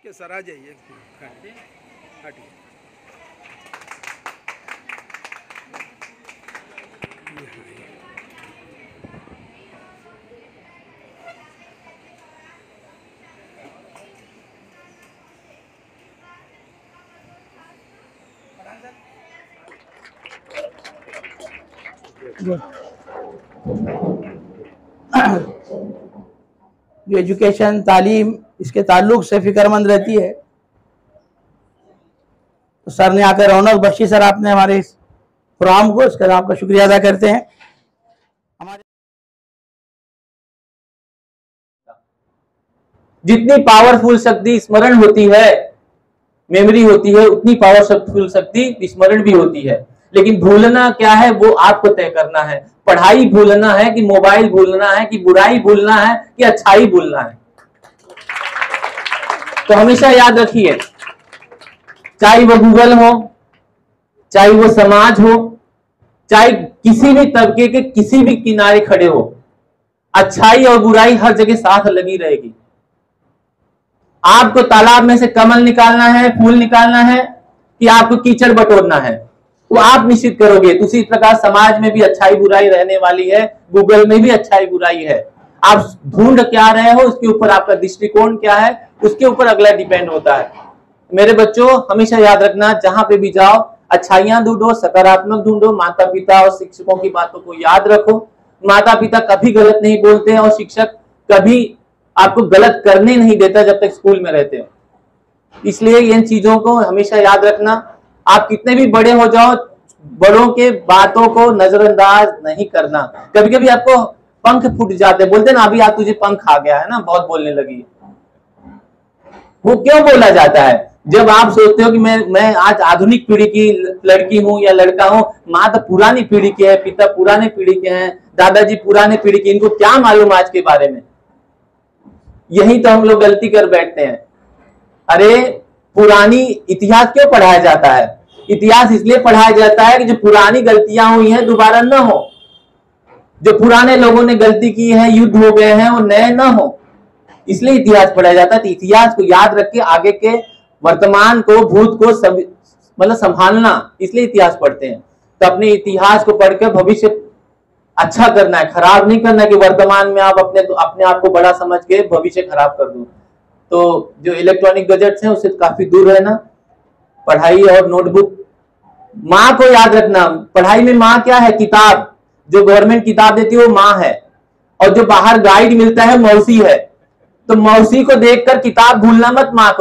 Okay sir, आ जाइए। हटिए। जो एजुकेशन तालीम इसके ताल्लुक से फिक्रमंद रहती है, तो सर ने आकर रौनक बख्शी। सर आपने हमारे इस प्रोग्राम को, इसका आपका शुक्रिया अदा करते हैं। हमारे जितनी पावरफुल शक्ति स्मरण होती है, मेमोरी होती है, उतनी पावरफुल शक्ति स्मरण भी होती है। लेकिन भूलना क्या है वो आपको तय करना है। पढ़ाई भूलना है कि मोबाइल भूलना है कि बुराई भूलना है कि अच्छाई भूलना है। तो हमेशा याद रखिए, चाहे वो गूगल हो, चाहे वो समाज हो, चाहे किसी भी तबके के किसी भी किनारे खड़े हो, अच्छाई और बुराई हर जगह साथ लगी रहेगी। आपको तालाब में से कमल निकालना है, फूल निकालना है कि आपको कीचड़ बटोरना है, वो आप निश्चित करोगे। तो उसी प्रकार समाज में भी अच्छाई बुराई रहने वाली है, गूगल में भी अच्छाई बुराई है। आप ढूंढ क्या रहे हो, उसके ऊपर आपका दृष्टिकोण क्या है, उसके ऊपर अगला डिपेंड होता है। मेरे बच्चों, हमेशा याद रखना, जहां पे भी जाओ अच्छाइयां ढूंढो, सकारात्मक ढूंढो। माता पिता और शिक्षकों की बातों को याद रखो। माता पिता कभी गलत नहीं बोलते हैं और शिक्षक कभी आपको गलत करने नहीं देता जब तक स्कूल में रहते हो। इसलिए इन चीजों को हमेशा याद रखना। आप कितने भी बड़े हो जाओ, बड़ों के बातों को नजरअंदाज नहीं करना। कभी कभी आपको पंख फूट जाते, बोलते ना अभी आज तुझे पंख आ गया है ना, बहुत बोलने लगी। वो क्यों बोला जाता है? जब आप सोचते हो कि मैं आज आधुनिक पीढ़ी की लड़की हूं या लड़का हूं, माँ तो पुरानी पीढ़ी के है, पिता पुराने पीढ़ी के हैं, दादाजी पुराने पीढ़ी के, इनको क्या मालूम आज के बारे में। यही तो हम लोग गलती कर बैठते हैं। अरे पुरानी इतिहास क्यों पढ़ाया जाता है? इतिहास इसलिए पढ़ाया जाता है कि जो पुरानी गलतियां हुई हैं दोबारा न हो, जो पुराने लोगों ने गलती की है, युद्ध हो गए हैं, वो नए न हो, इसलिए इतिहास पढ़ाया जाता है। तो इतिहास को याद रख के आगे के वर्तमान को, भूत को सब मतलब संभालना, इसलिए इतिहास पढ़ते हैं। तो अपने इतिहास को पढ़कर भविष्य अच्छा करना है, खराब नहीं करना है कि वर्तमान में आप अपने आप को बड़ा समझ के भविष्य खराब कर दो। तो जो इलेक्ट्रॉनिक गैजेट्स हैं उससे काफी दूर रहना। पढ़ाई और नोटबुक, माँ को याद रखना। पढ़ाई में माँ क्या है? किताब। जो गवर्नमेंट किताब देती है वो माँ है, और जो बाहर गाइड मिलता है मौसी है। तो मौसी को देखकर किताब भूलना मत, माँ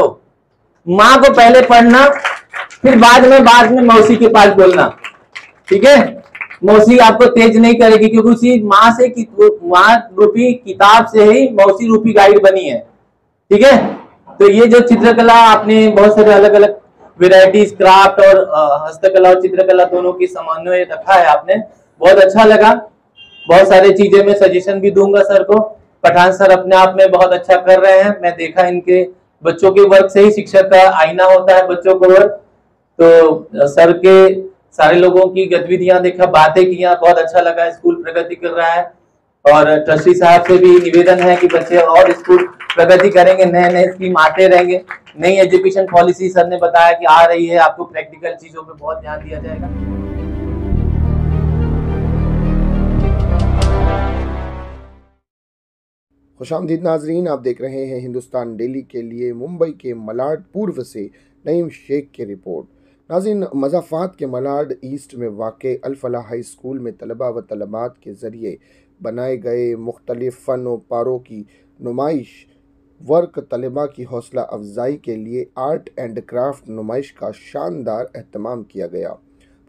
को पहले पढ़ना, फिर बाद में मौसी के पास बोलना, ठीक है? मौसी आपको तेज नहीं करेगी, क्योंकि उसी माँ रूपी किताब से ही मौसी रूपी गाइड बनी है, ठीक है? तो ये जो चित्रकला आपने बहुत सारे अलग अलग वेराइटीज, क्राफ्ट और हस्तकला और चित्रकला दोनों की समन्वय रखा है आपने, बहुत अच्छा लगा। बहुत सारी चीजें मैं सजेशन भी दूंगा सर को। पठान सर अपने आप में बहुत अच्छा कर रहे हैं, मैं देखा इनके बच्चों के वर्क से ही शिक्षक का आईना होता है, बच्चों को वर्क। तो सर के सारे लोगों की गतिविधियां देखा, बातें किया, बहुत अच्छा लगा। स्कूल प्रगति कर रहा है, और ट्रस्टी साहब से भी निवेदन है कि बच्चे और स्कूल प्रगति करेंगे, नए नए स्कीम आते रहेंगे। नई एजुकेशन पॉलिसी सर ने बताया कि आ रही है, आपको प्रैक्टिकल चीजों पे बहुत ध्यान दिया जाएगा। खुशामदीद नाजरीन, आप देख रहे हैं हिंदुस्तान डेली के लिए मुंबई के मलाड पूर्व से नईम शेख की रिपोर्ट। नाज़रीन, मज़ाफ़ात के मलाड ईस्ट में वाक़े अल-फलाह हाई स्कूल में तलबा व तलबात के ज़रिए बनाए गए मुख्तलिफ़ फ़न व पारों की नुमाइश वर्क तलबा की हौसला अफजाई के लिए आर्ट एंड क्राफ्ट नुमाइश का शानदार एहतमाम किया गया।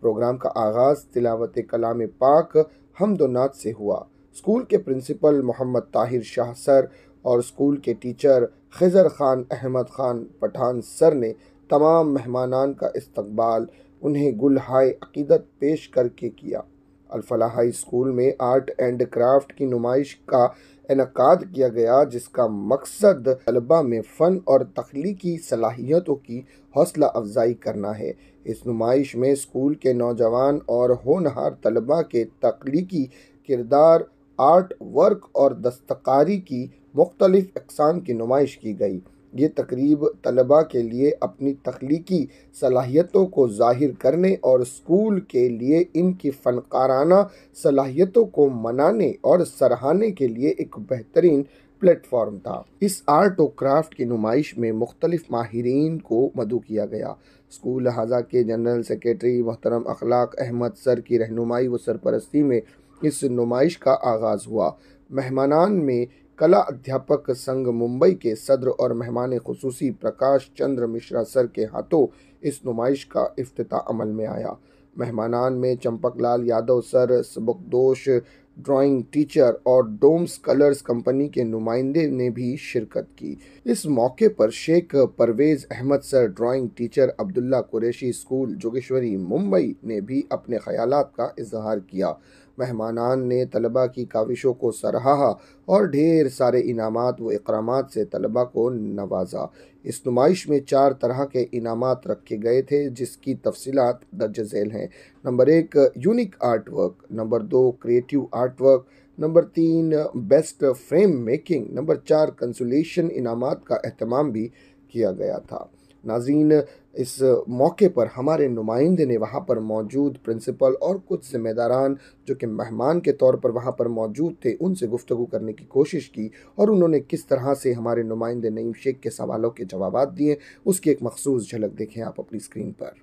प्रोग्राम का आगाज़ तिलावत कलाम पाक हम्द व नात से हुआ। स्कूल के प्रिंसिपल मोहम्मद ताहिर शाह सर और स्कूल के टीचर खिजर खान अहमद खान पठान सर ने तमाम मेहमानान का इस्तकबाल उन्हें गुलहाय अकीदत पेश करके किया। अल-फलाह हाई स्कूल में आर्ट एंड क्राफ्ट की नुमाइश का इनकाद किया गया, जिसका मकसद तलबा में फ़न और तख्लीकी सलाहियतों की हौसला अफजाई करना है। इस नुमाइश में स्कूल के नौजवान और होनहार तलबा के तख्लीकी किरदार, आर्ट वर्क और दस्तकारी की मुख्तलिफ अक़साम की नुमाइश की गई। ये तकरीब तलबा के लिए अपनी तख्लीकी सलाहियतों को ज़ाहिर करने और स्कूल के लिए इनकी फ़नकाराना सलाहियतों को मनाने और सराहने के लिए एक बेहतरीन प्लेटफॉर्म था। इस आर्ट और क्राफ्ट की नुमाइश में मुख्तलिफ माहिरीन को मदऊ किया गया। स्कूल लहाजा के जनरल सेक्रेटरी मोहतरम अखलाक अहमद सर की रहनुमाई व सरपरस्ती में इस नुमाइश का आगाज़ हुआ। मेहमानान में कला अध्यापक संघ मुंबई के सदर और मेहमान खुसूसी प्रकाश चंद्र मिश्रा सर के हाथों इस नुमाइश का इफ्तिताह अमल में आया। मेहमानान में चंपकलाल यादव सर, सबकदोश ड्राइंग टीचर और डोम्स कलर्स कंपनी के नुमाइंदे ने भी शिरकत की। इस मौके पर Sheikh Parvez Ahmed sir, drawing teacher Abdullah Qureshi school Jogeshwari Mumbai ने भी अपने ख्यालात का इजहार किया। मेहमानान ने तलबा की काविशों को सराहा और ढेर सारे इनामात व इकरामात से तलबा को नवाजा। इस नुमाइश में 4 तरह के इनामात रखे गए थे, जिसकी तफसीलात दर्ज झेल हैं। Number 1 unique art work, number 2 creative art work, number 3 best frame making, number 4 consolation इनामात का अहतमाम भी किया गया था। नाज़रीन, इस मौके पर हमारे नुमाइंदे ने वहाँ पर मौजूद प्रिंसिपल और कुछ ज़िम्मेदारान जो कि मेहमान के तौर पर वहाँ पर मौजूद थे, उनसे गुफ्तगू करने की कोशिश की और उन्होंने किस तरह से हमारे नुमाइंदे नईम शेख के सवालों के जवाबात दिए, उसकी एक मखसूस झलक देखें आप अपनी स्क्रीन पर।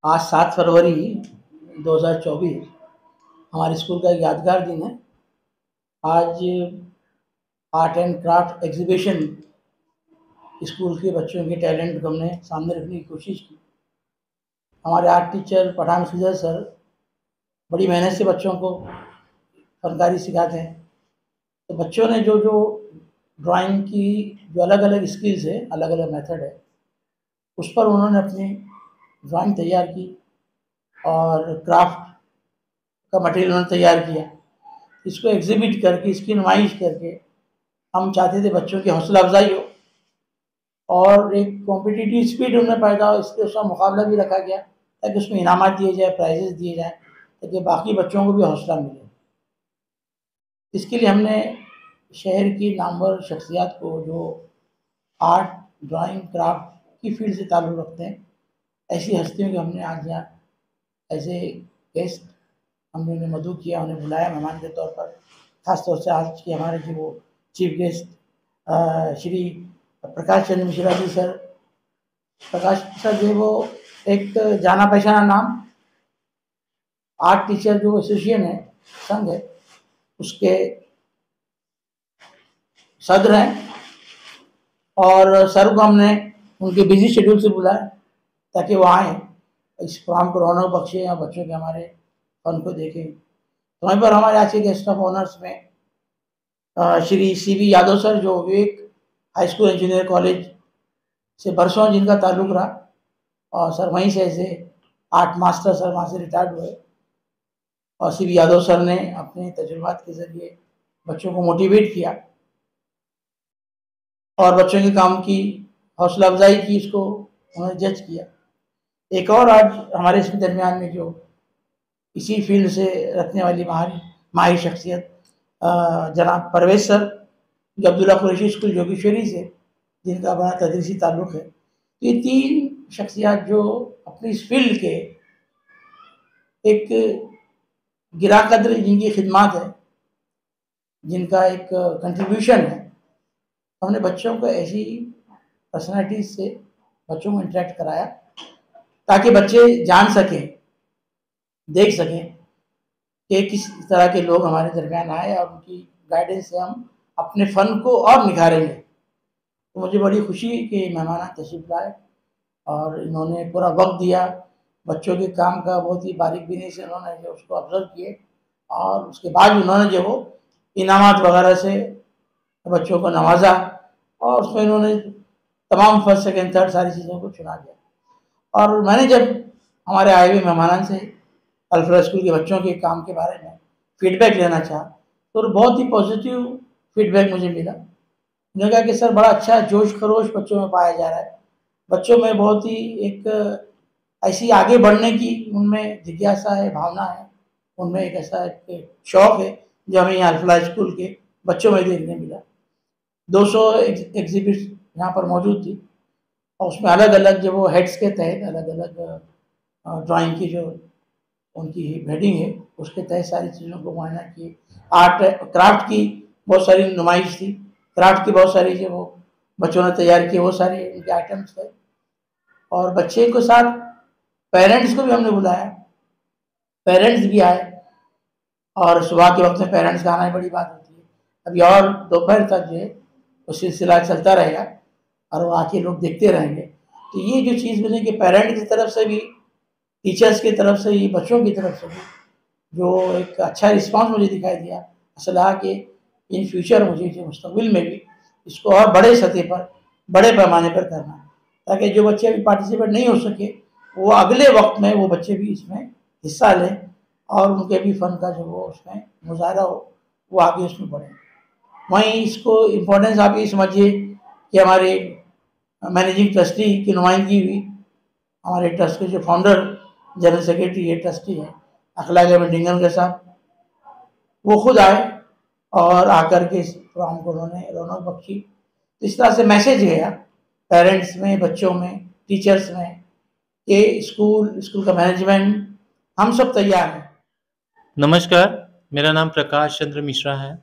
आज 7 फरवरी 2024 हमारे स्कूल का एक यादगार दिन है। आज art and craft exhibition school के बच्चों के टैलेंट को हमने सामने रखने की कोशिश की। हमारे art teacher Pathan Fizal sir बड़ी मेहनत से बच्चों को फनकारी सिखाते हैं। तो बच्चों ने जो ड्राइंग की जो अलग अलग स्किल्स है, अलग अलग मेथड है, उस पर उन्होंने अपनी ड्राइंग तैयार की और क्राफ्ट का मटेरियल उन्होंने तैयार किया। इसको एग्जिबिट करके, इसकी नुमाइश करके हम चाहते थे बच्चों की हौसला अफजाई हो और एक कॉम्पिटिटिव स्पीड उनमें पैदा हो। इसके उसका मुकाबला भी रखा गया ताकि उसमें इनामात दिए जाए, प्राइजेस दिए जाए, ताकि बाकी बच्चों को भी हौसला मिले। इसके लिए हमने शहर की नामवर शख्सियात को जो आर्ट, ड्राइंग, क्राफ्ट की फील्ड से ताल्लुक़ रखते हैं, ऐसी हस्तियों को हमने आज यहाँ ऐसे गेस्ट हमने उन्हें मदऊ किया, उन्हें बुलाया मेहमान के तौर पर। ख़ास तौर से आज के हमारे जो वो chief guest Shri Prakash Chandra Mishra ji sir. प्रकाश सर जो वो एक जाना पहचाना नाम, आर्ट टीचर जो एसोसिएशन है, संघ है, उसके सदर हैं और सर को हमने उनके बिजी शेड्यूल से बुलाया ताकि वो आएँ, इस प्रोग्राम को रौनक बख्शें या बच्चों के हमारे फन को देखें। तो वहीं पर हमारे आज के गेस्ट ऑफ ऑनर्स में श्री CV यादव सर जो विवेक हाई स्कूल इंजीनियर कॉलेज से बरसों जिनका ताल्लुक़ रहा और सर वहीं से ऐसे आर्ट मास्टर सर वहाँ से रिटायर्ड हुए और CV यादव सर ने अपने तजुर्बात के ज़रिए बच्चों को मोटिवेट किया और बच्चों के काम की हौसला अफजाई की, इसको उन्होंने जज किया। एक और आज हमारे इसके दरमियान में जो इसी फील्ड से रखने वाली माहिर शख्सियत जनाब परवेज़ सर, जो अब्दुल्ला कुरैशी स्कूल जोगेश्वरी से जिनका बड़ा तदरीसी ताल्लुक़ है। तो ये 3 शख्सियात जो अपनी इस फील्ड के एक गिरा कद्र जिनकी खिदमत है, जिनका एक कंट्रीब्यूशन है, हमने बच्चों को ऐसी पर्सनालिटीज से बच्चों को इंटरेक्ट कराया ताकि बच्चे जान सकें, देख सकें कि किस तरह के लोग हमारे दरमियान आए और उनकी गाइडेंस से हम अपने फ़न को और निखारेंगे। तो मुझे बड़ी खुशी कि मेहमान तशरीफ़ लाए और इन्होंने पूरा वक्त दिया, बच्चों के काम का बहुत ही बारीकबीनी से उन्होंने जो उसको ऑब्ज़र्व किए और उसके बाद उन्होंने जो वो इनामात वगैरह से बच्चों को नवाजा और उसमें इन्होंने तमाम फर्स्ट, सेकंड, थर्ड सारी चीज़ों को चुना दिया। और मैंने जब हमारे आए हुए मेहमान से अल्फला स्कूल के बच्चों के काम के बारे में फीडबैक लेना चाहा तो बहुत ही पॉजिटिव फीडबैक मुझे मिला। उन्होंने कहा कि सर बड़ा अच्छा जोश खरोश बच्चों में पाया जा रहा है, बच्चों में बहुत ही एक ऐसी आगे बढ़ने की उनमें जिज्ञासा है, भावना है, उनमें एक ऐसा एक शौक़ है जो हमें यहाँ अल्फला स्कूल के बच्चों में देखने मिला। 200 एग्जिबिट यहाँ पर मौजूद थी, और उसमें अलग अलग जो वो हेड्स के तहत अलग अलग ड्राइंग की जो उनकी हेडिंग है उसके तहत सारी चीज़ों को मुआयना किए। आर्ट क्राफ्ट की बहुत सारी नुमाइश थी, क्राफ्ट की बहुत सारी जो वो बच्चों ने तैयार किए वो सारे उनके आइटम्स थे। और बच्चे के साथ पेरेंट्स को भी हमने बुलाया, पेरेंट्स भी आए, और सुबह के वक्त में पेरेंट्स का आना बड़ी बात होती है। अभी और दोपहर तक जो है वो सिलसिला चलता रहेगा और वो आके लोग देखते रहेंगे। तो ये जो चीज़ मिली कि पेरेंट की तरफ से भी, टीचर्स की तरफ से भी, बच्चों की तरफ से भी जो एक अच्छा रिस्पांस मुझे दिखाई दिया। ऐसा लगा कि इन फ्यूचर मुझे जो मुस्तकबिल में भी इसको और बड़े सतह पर, बड़े पैमाने पर करना है, ताकि जो बच्चे अभी पार्टिसिपेट नहीं हो सके वो अगले वक्त में वो बच्चे भी इसमें हिस्सा लें और उनके भी फ़न का जो वो उसमें मुजाहरा हो वो आगे उसमें बढ़े। वहीं इसको इम्पोर्टेंस आप ये समझिए कि हमारे मैनेजिंग ट्रस्टी की नुमाइंदगी हुई, हमारे ट्रस्ट के जो फाउंडर जनरल सेक्रेटरी है, ट्रस्टी है अखलाक अहमद डिंगम के साथ, वो खुद आए और आकर के इस प्रोग्राम को उन्होंने रौनक बख्शी। तो इस तरह से मैसेज गया पेरेंट्स में, बच्चों में, टीचर्स में कि स्कूल का मैनेजमेंट हम सब तैयार हैं। नमस्कार, मेरा नाम प्रकाश चंद्र मिश्रा है।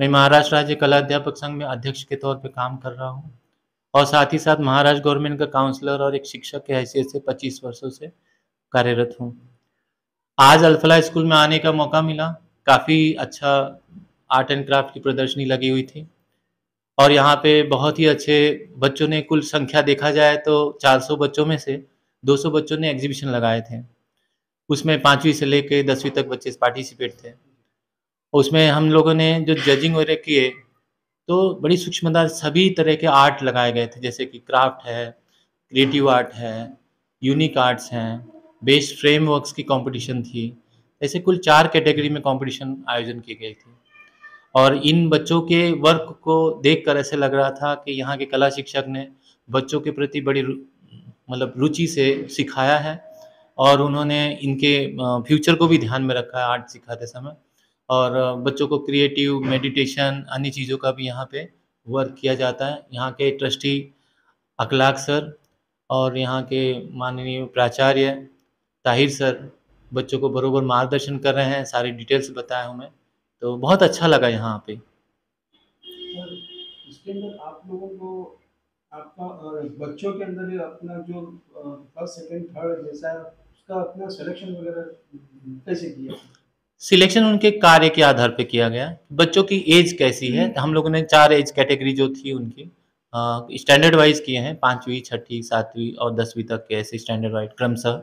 मैं महाराष्ट्र राज्य कला अध्यापक संघ में अध्यक्ष के तौर पे काम कर रहा हूँ और साथ ही साथ महाराष्ट्र गवर्नमेंट का काउंसलर और एक शिक्षक के हैसियत से 25 वर्षों से कार्यरत हूँ। आज अल-फलाह स्कूल में आने का मौका मिला। काफ़ी अच्छा आर्ट एंड क्राफ्ट की प्रदर्शनी लगी हुई थी और यहाँ पे बहुत ही अच्छे बच्चों ने, कुल संख्या देखा जाए तो 400 बच्चों में से 200 बच्चों ने एग्जीबिशन लगाए थे। उसमें 5वीं से लेकर 10वीं तक बच्चे पार्टिसिपेट थे। उसमें हम लोगों ने जो जजिंग वगैरह किए तो बड़ी सूक्ष्मता सभी तरह के आर्ट लगाए गए थे, जैसे कि क्राफ्ट है, क्रिएटिव आर्ट है, यूनिक आर्ट्स हैं, बेस्ट फ्रेमवर्क्स की कंपटीशन थी। ऐसे कुल 4 कैटेगरी में कंपटीशन आयोजन की गई थी और इन बच्चों के वर्क को देखकर ऐसे लग रहा था कि यहाँ के कला शिक्षक ने बच्चों के प्रति बड़ी मतलब रुचि से सिखाया है और उन्होंने इनके फ्यूचर को भी ध्यान में रखा है आर्ट सिखाते समय। और बच्चों को क्रिएटिव, मेडिटेशन, अन्य चीज़ों का भी यहाँ पे वर्क किया जाता है। यहाँ के ट्रस्टी अखलाक सर और यहाँ के माननीय प्राचार्य ताहिर सर बच्चों को बरोबर मार्गदर्शन कर रहे हैं, सारी डिटेल्स बताया हमें, तो बहुत अच्छा लगा यहाँ पे। सर, इसके अंदर आप लोगों को आपका बच्चों के अंदर अपना जो फर्स्ट, सेकंड, थर्ड जैसा उसका अपना सिलेक्शन वगैरह कैसे किया? सिलेक्शन उनके कार्य के आधार पे किया गया। बच्चों की एज कैसी है, हम लोगों ने 4 एज कैटेगरी जो थी उनकी स्टैंडर्ड वाइज किए हैं, 5वीं, 6वीं, 7वीं और 10वीं तक के ऐसे स्टैंडर्ड वाइज क्रमशः।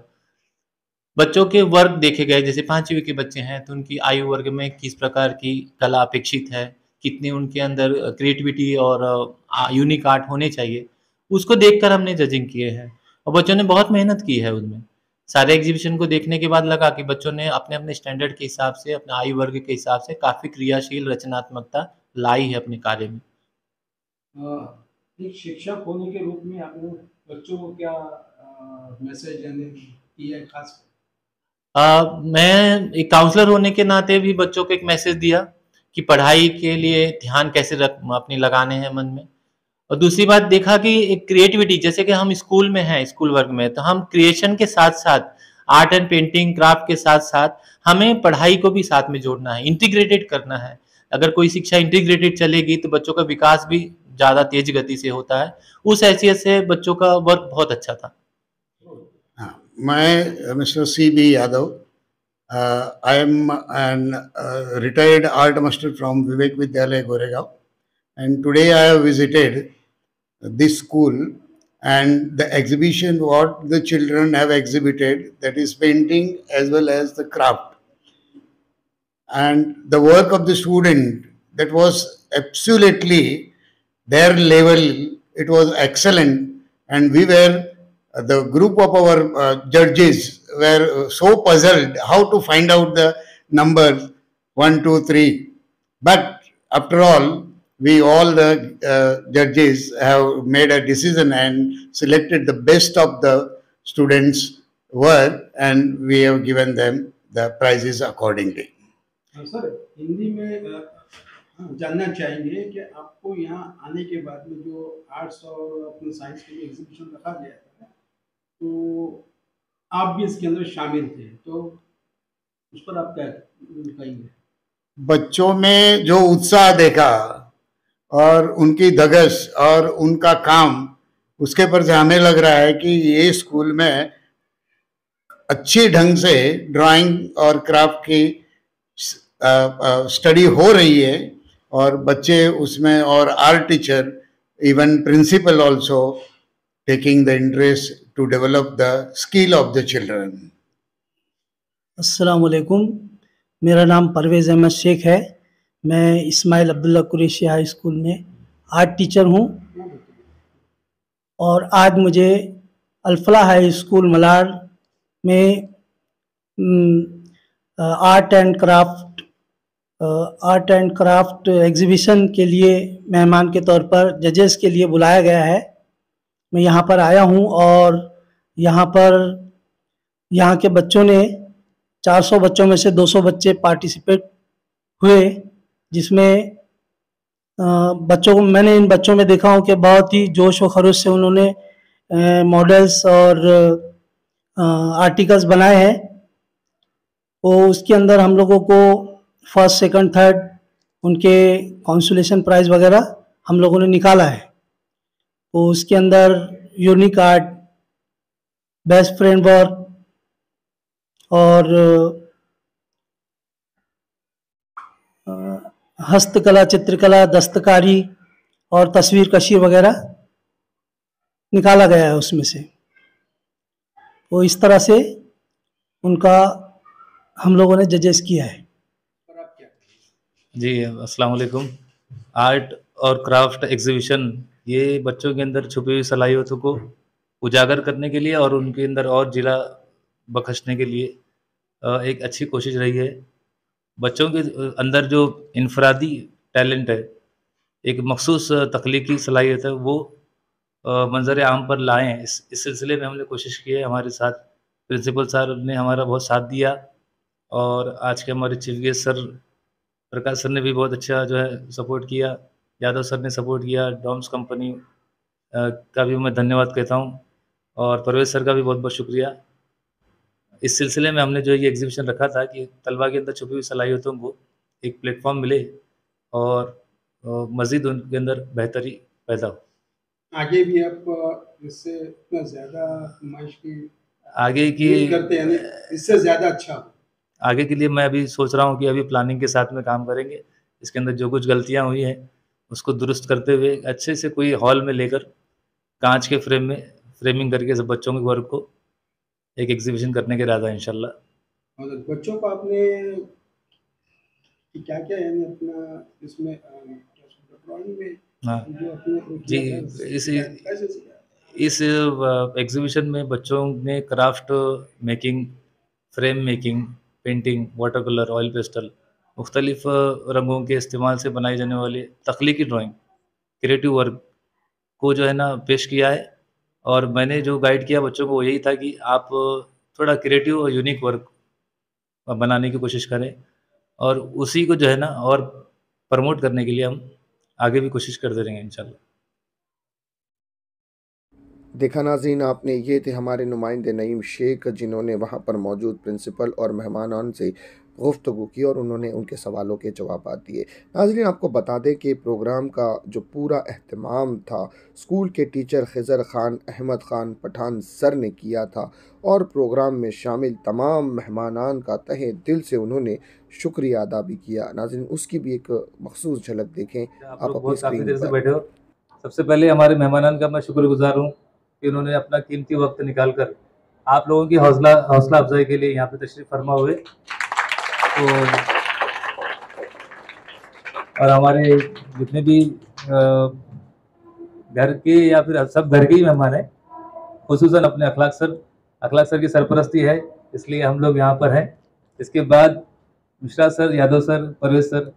बच्चों के वर्ग देखे गए, जैसे 5वीं के बच्चे हैं तो उनकी आयु वर्ग में किस प्रकार की कला अपेक्षित है, कितने उनके अंदर क्रिएटिविटी और यूनिक आर्ट होने चाहिए, उसको देखकर हमने जजिंग किए हैं और बच्चों ने बहुत मेहनत की है उसमें। सारे एग्जीबिशन को देखने के बाद लगा कि बच्चों ने अपने अपने स्टैंडर्ड के हिसाब से, अपने आयु वर्ग के हिसाब से काफ़ी क्रियाशील रचनात्मकता लाई है अपने कार्य में। एक शिक्षक होने के रूप में आपने बच्चों को क्या मैसेज देने की है खास? मैं एक काउंसलर होने के नाते भी बच्चों को एक मैसेज दिया कि पढ़ाई के लिए ध्यान कैसे अपने लगाने हैं मन में। और दूसरी बात देखा कि एक क्रिएटिविटी, जैसे कि हम स्कूल में हैं, स्कूल वर्क में, तो हम क्रिएशन के साथ साथ आर्ट एंड पेंटिंग, क्राफ्ट के साथ साथ हमें पढ़ाई को भी साथ में जोड़ना है, इंटीग्रेटेड करना है। अगर कोई शिक्षा इंटीग्रेटेड चलेगी तो बच्चों का विकास भी ज़्यादा तेज गति से होता है। उस हैसियत से बच्चों का वर्क बहुत अच्छा था। मैं mister C.B. Yadav, I am an retired art master from Vivek Vidyalaya, Goregaon, and today I have visited this school and the exhibition what the children have exhibited, that is painting as well as the craft, and the work of the student, that was absolutely their level. It was excellent, and we were the group of our judges were so puzzled how to find out the numbers 1, 2, 3. But after all, we all the judges have made a decision and selected the best of the students' work, and we have given them the prizes accordingly. Sir, Hindi में जानना चाहेंगे कि आपको यहाँ आने के बाद में जो आर्ट्स और अपने साइंस के लिए एग्जीबिशन रखा गया था, तो आप भी इसके अंदर शामिल थे, तो उस पर आप क्या कहेंगे? बच्चों में जो उत्साह देखा और उनकी धगस और उनका काम, उसके पर से हमें लग रहा है कि ये स्कूल में अच्छी ढंग से ड्राइंग और क्राफ्ट की स्टडी हो रही है, और बच्चे उसमें, और art teacher, even principal also taking the interest to develop the skill of the children. अस्सलाम वालेकुम, मेरा नाम परवेज़ अहमद शेख है। मैं इस्माइल अब्दुल्ला कुरैशी हाई स्कूल में आर्ट टीचर हूँ, और आज मुझे अल-फलाह हाई स्कूल मलाड में आर्ट एंड क्राफ्ट एग्जीबिशन के लिए मेहमान के तौर पर जजेस के लिए बुलाया गया है। मैं यहाँ पर आया हूँ, और यहाँ के बच्चों ने 400 बच्चों में से 200 बच्चे पार्टिसिपेट हुए, जिसमें मैंने इन बच्चों में देखा हूँ कि बहुत ही जोश व खरोश से उन्होंने मॉडल्स और आर्टिकल्स बनाए हैं। तो उसके अंदर हम लोगों को फर्स्ट, सेकंड, थर्ड उनके कंसोलेशन प्राइज़ वगैरह हम लोगों ने निकाला है। तो उसके अंदर यूनिक आर्ट, बेस्ट फ्रेमवर्क और हस्तकला, चित्रकला, दस्तकारी और तस्वीर कशी वगैरह निकाला गया है उसमें से। तो इस तरह से उनका हम लोगों ने जजेस किया है। जी अस्सलाम वालेकुम। आर्ट और क्राफ्ट एग्जीबिशन ये बच्चों के अंदर छुपी हुई सलाहियतों को उजागर करने के लिए और उनके अंदर और जिला बखशने के लिए एक अच्छी कोशिश रही है। बच्चों के अंदर जो इनफरादी टैलेंट है, एक मखसूस तख्लीकी सलाहियत है, वो मंजर आम पर लाएँ। इस सिलसिले में हमने कोशिश की है। हमारे साथ प्रिंसिपल साहब ने हमारा बहुत साथ दिया, और आज के हमारे चीफ गेस्ट सर प्रकाश सर ने भी बहुत अच्छा जो है सपोर्ट किया। यादव सर ने सपोर्ट किया। डॉम्स कंपनी का भी मैं धन्यवाद कहता हूँ, और परवेज सर का भी बहुत बहुत शुक्रिया। इस सिलसिले में हमने जो ये एग्जीबिशन रखा था कि तलबा के अंदर छुपी हुई सलाहियतों को एक प्लेटफॉर्म मिले और मज़ीद उनके अंदर बेहतरी पैदा हो। आगे भी आप इससे इतना ज़्यादा नुमाइश की आगे की करते हैं, इससे ज़्यादा अच्छा हो। आगे के लिए मैं अभी सोच रहा हूँ कि अभी प्लानिंग के साथ में काम करेंगे। इसके अंदर जो कुछ गलतियाँ हुई हैं उसको दुरुस्त करते हुए अच्छे से कोई हॉल में लेकर कांच के फ्रेम में फ्रेमिंग करके सब बच्चों के वर्क को एक एग्जीबिशन करने के इरादा है इंशाल्लाह। और बच्चों को आपने क्या क्या यानी अपना इसमें ड्राइंग में हाँ जो अपने जी, इस एग्जीबिशन में बच्चों ने craft making, frame making, painting, water colour, oil pastel, मुख्तलिफ रंगों के इस्तेमाल से बनाई जाने वाली तख्लीकी ड्राइंग, क्रिएटिव वर्क को जो है ना पेश किया है। और मैंने जो गाइड किया बच्चों को वो यही था कि आप थोड़ा क्रिएटिव और यूनिक वर्क बनाने की कोशिश करें, और उसी को जो है ना और प्रमोट करने के लिए हम आगे भी कोशिश करते रहेंगे इंशाल्लाह। देखा नाज़रीन आपने, ये थे हमारे नुमाइंदे नईम शेख, जिन्होंने वहाँ पर मौजूद प्रिंसिपल और मेहमानान से गुफ्तगू की और उन्होंने उनके सवालों के जवाब दिए। नाज़रीन आपको बता दें कि प्रोग्राम का जो पूरा एहतमाम था स्कूल के टीचर खिज़र ख़ान अहमद ख़ान पठान सर ने किया था, और प्रोग्राम में शामिल तमाम मेहमानान का तहे दिल से उन्होंने शुक्रिया अदा भी किया। नाज़रीन उसकी भी एक मखसूस झलक देखें आप अपनी स्क्रीन पर। बैठे हो। सबसे पहले हमारे मेहमानान का मैं शुक्रगुजार हूँ कि उन्होंने अपना कीमती वक्त निकाल कर आप लोगों की हौसला अफजाई के लिए यहाँ पे तशरीफ़ फरमा हुए। तो और हमारे जितने भी घर के या फिर सब घर के ही मेहमान हैं, खुसूसन अपने अखलाक सर की सरपरस्ती है, इसलिए हम लोग यहाँ पर हैं। इसके बाद Mishra sir, Yadav sir, Parvez sir,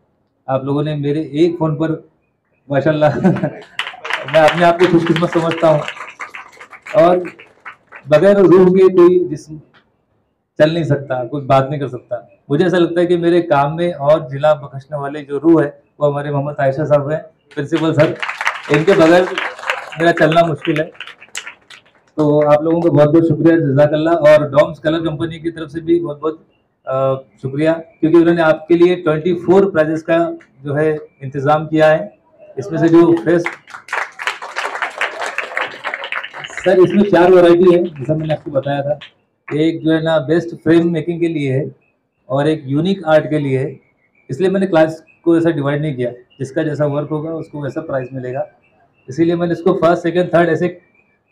आप लोगों ने मेरे एक फ़ोन पर माशाल्लाह मैं अपने आप को खुशकिस्मत समझता हूँ, और बगैर रूह के कोई जिस्म चल नहीं सकता, कोई बात नहीं कर सकता। मुझे ऐसा लगता है कि मेरे काम में और जिला बख्शने वाले जो रूह है वो हमारे मोहम्मद आयशा साहब हैं, प्रिंसिपल सर। इनके बगैर मेरा चलना मुश्किल है। तो आप लोगों को बहुत बहुत शुक्रिया, जज़ाकल्लाह। और डॉम्स कलर कंपनी की तरफ से भी बहुत बहुत शुक्रिया, क्योंकि उन्होंने आपके लिए 24 प्राइजेस का जो है इंतज़ाम किया है। इसमें से जो फेस्ट सर, इसमें 4 वैरायटी है, जैसा मैंने आपको बताया था। एक जो है ना बेस्ट फ्रेम मेकिंग के लिए है, और एक यूनिक आर्ट के लिए है। इसलिए मैंने क्लास को ऐसा डिवाइड नहीं किया, जिसका जैसा वर्क होगा उसको वैसा प्राइस मिलेगा। इसीलिए मैंने इसको फर्स्ट, सेकंड, थर्ड ऐसे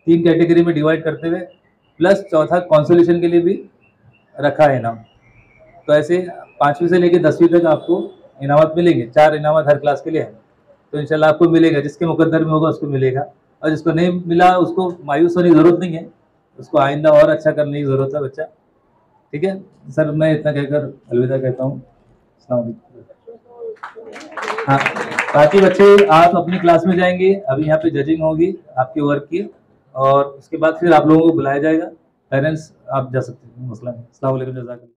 3 कैटेगरी में डिवाइड करते हुए, प्लस चौथा कंसोलेशन के लिए भी रखा है इनाम। तो ऐसे 5वीं से लेकर 10वीं तक आपको इनामत मिलेंगे। 4 इनामत हर क्लास के लिए हैं। तो इंशाल्लाह आपको मिलेगा, जिसके मुकद्दर में होगा उसको मिलेगा, और जिसको नहीं मिला उसको मायूस होने की ज़रूरत नहीं है, उसको आइंदा और अच्छा करने की ज़रूरत है बच्चा। ठीक है सर, मैं इतना कहकर अलविदा कहता हूँ। अस्सलाम वालेकुम। हाँ, बाकी बच्चे आप अपनी क्लास में जाएंगे, अभी यहाँ पे जजिंग होगी आपके वर्क की, और उसके बाद फिर आप लोगों को बुलाया जाएगा। पेरेंट्स आप जा सकते हैं, मसला नहीं। अस्सलाम वालेकुम, जज़ाकल्लाह।